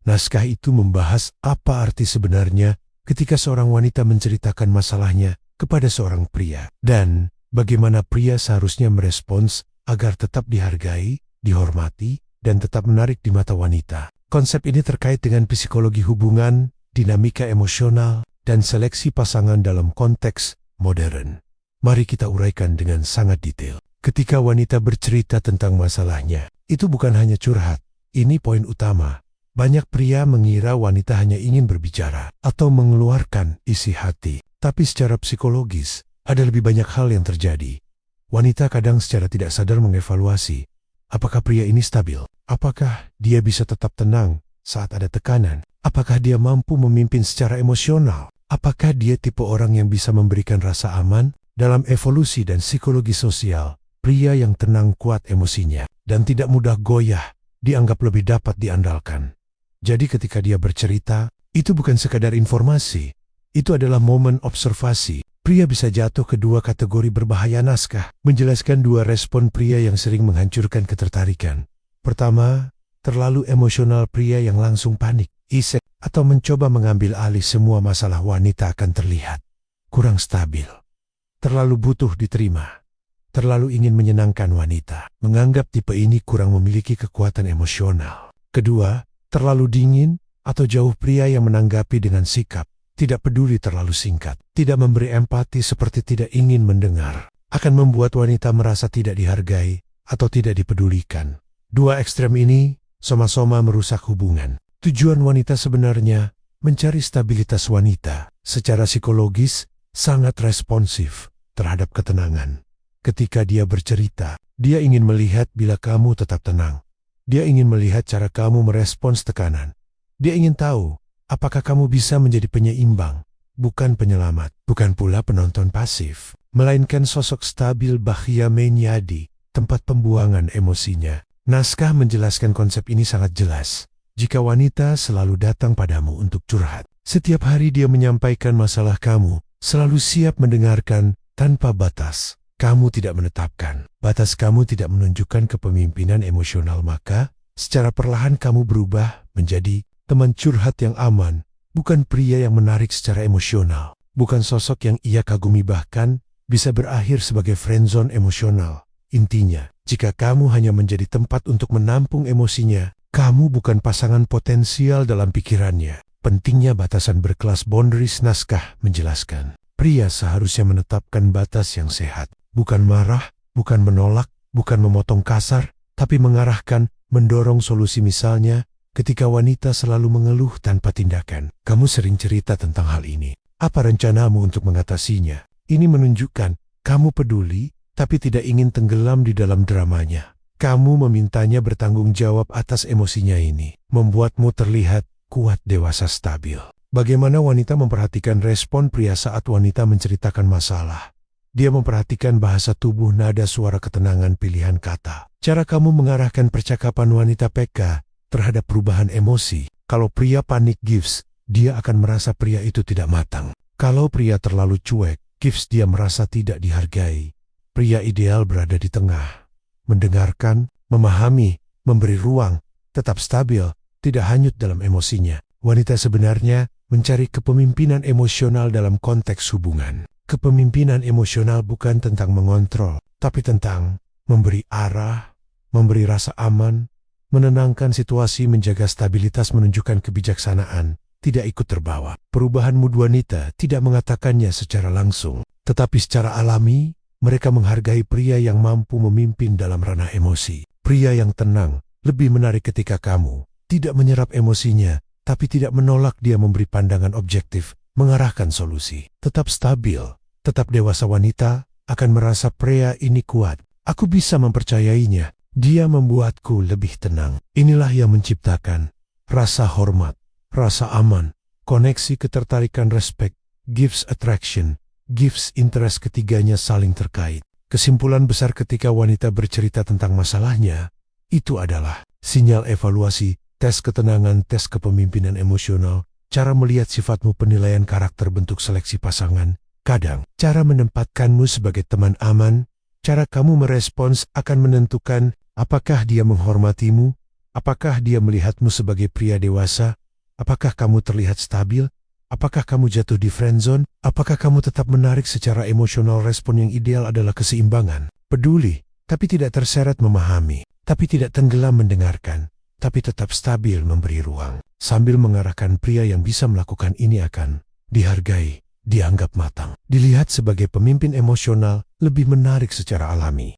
Naskah itu membahas apa arti sebenarnya ketika seorang wanita menceritakan masalahnya kepada seorang pria, dan bagaimana pria seharusnya merespons agar tetap dihargai, dihormati, dan tetap menarik di mata wanita. Konsep ini terkait dengan psikologi hubungan, dinamika emosional, dan seleksi pasangan dalam konteks modern. Mari kita uraikan dengan sangat detail. Ketika wanita bercerita tentang masalahnya, itu bukan hanya curhat. Ini poin utama. Banyak pria mengira wanita hanya ingin berbicara atau mengeluarkan isi hati. Tapi secara psikologis, ada lebih banyak hal yang terjadi. Wanita kadang secara tidak sadar mengevaluasi, apakah pria ini stabil? Apakah dia bisa tetap tenang saat ada tekanan? Apakah dia mampu memimpin secara emosional? Apakah dia tipe orang yang bisa memberikan rasa aman? Dalam evolusi dan psikologi sosial, pria yang tenang kuat emosinya dan tidak mudah goyah dianggap lebih dapat diandalkan. Jadi ketika dia bercerita, itu bukan sekadar informasi, itu adalah momen observasi. Pria bisa jatuh ke dua kategori berbahaya. Naskah menjelaskan dua respon pria yang sering menghancurkan ketertarikan. Pertama, terlalu emosional. Pria yang langsung panik, isek, atau mencoba mengambil alih semua masalah wanita akan terlihat kurang stabil. Terlalu butuh diterima, terlalu ingin menyenangkan wanita. Menganggap tipe ini kurang memiliki kekuatan emosional. Kedua, terlalu dingin atau jauh. Pria yang menanggapi dengan sikap, tidak peduli, terlalu singkat, tidak memberi empati, seperti tidak ingin mendengar, akan membuat wanita merasa tidak dihargai atau tidak dipedulikan. Dua ekstrem ini sama-sama merusak hubungan. Tujuan wanita sebenarnya mencari stabilitas. Wanita secara psikologis sangat responsif terhadap ketenangan. Ketika dia bercerita, dia ingin melihat bila kamu tetap tenang. Dia ingin melihat cara kamu merespons tekanan. Dia ingin tahu apakah kamu bisa menjadi penyeimbang, bukan penyelamat, bukan pula penonton pasif, melainkan sosok stabil. Bahia menjadi tempat pembuangan emosinya. Naskah menjelaskan konsep ini sangat jelas. Jika wanita selalu datang padamu untuk curhat, setiap hari dia menyampaikan masalah, kamu selalu siap mendengarkan tanpa batas. Kamu tidak menetapkan batas, kamu tidak menunjukkan kepemimpinan emosional, maka secara perlahan kamu berubah menjadi teman curhat yang aman, bukan pria yang menarik secara emosional, bukan sosok yang ia kagumi, bahkan bisa berakhir sebagai friendzone emosional. Intinya, jika kamu hanya menjadi tempat untuk menampung emosinya, kamu bukan pasangan potensial dalam pikirannya. Pentingnya batasan berkelas, boundaries. Naskah menjelaskan, pria seharusnya menetapkan batas yang sehat, bukan marah, bukan menolak, bukan memotong kasar, tapi mengarahkan, mendorong solusi. Misalnya, ketika wanita selalu mengeluh tanpa tindakan, kamu sering cerita tentang hal ini. Apa rencanamu untuk mengatasinya? Ini menunjukkan kamu peduli, tapi tidak ingin tenggelam di dalam dramanya. Kamu memintanya bertanggung jawab atas emosinya. Ini membuatmu terlihat kuat, dewasa, stabil. Bagaimana wanita memperhatikan respon pria saat wanita menceritakan masalah? Dia memperhatikan bahasa tubuh, nada suara, ketenangan, pilihan kata. Cara kamu mengarahkan percakapan wanita peka terhadap perubahan emosi. Kalau pria panik, gives, dia akan merasa pria itu tidak matang. Kalau pria terlalu cuek, gives, dia merasa tidak dihargai. Pria ideal berada di tengah, mendengarkan, memahami, memberi ruang, tetap stabil, tidak hanyut dalam emosinya. Wanita sebenarnya mencari kepemimpinan emosional dalam konteks hubungan. Kepemimpinan emosional bukan tentang mengontrol, tapi tentang memberi arah, memberi rasa aman, menenangkan situasi, menjaga stabilitas, menunjukkan kebijaksanaan, tidak ikut terbawa. Perubahan mood wanita tidak mengatakannya secara langsung, tetapi secara alami, mereka menghargai pria yang mampu memimpin dalam ranah emosi. Pria yang tenang, lebih menarik ketika kamu tidak menyerap emosinya, tapi tidak menolak dia, memberi pandangan objektif, mengarahkan solusi. Tetap stabil, tetap dewasa. Wanita akan merasa pria ini kuat. Aku bisa mempercayainya. Dia membuatku lebih tenang. Inilah yang menciptakan rasa hormat, rasa aman, koneksi, ketertarikan, respect, gives attraction, gives interest. Ketiganya saling terkait. Kesimpulan besar ketika wanita bercerita tentang masalahnya, itu adalah sinyal evaluasi, tes ketenangan, tes kepemimpinan emosional, cara melihat sifatmu, penilaian karakter, bentuk seleksi pasangan. Kadang, cara menempatkanmu sebagai teman aman, cara kamu merespons akan menentukan apakah dia menghormatimu, Apakah dia melihatmu sebagai pria dewasa? Apakah kamu terlihat stabil? Apakah kamu jatuh di friendzone? Apakah kamu tetap menarik secara emosional? Respon yang ideal adalah keseimbangan. Peduli, tapi tidak terseret memahami. Tapi tidak tenggelam mendengarkan. Tapi tetap stabil memberi ruang. Sambil mengarahkan pria yang bisa melakukan ini akan dihargai, dianggap matang. Dilihat sebagai pemimpin emosional, lebih menarik secara alami.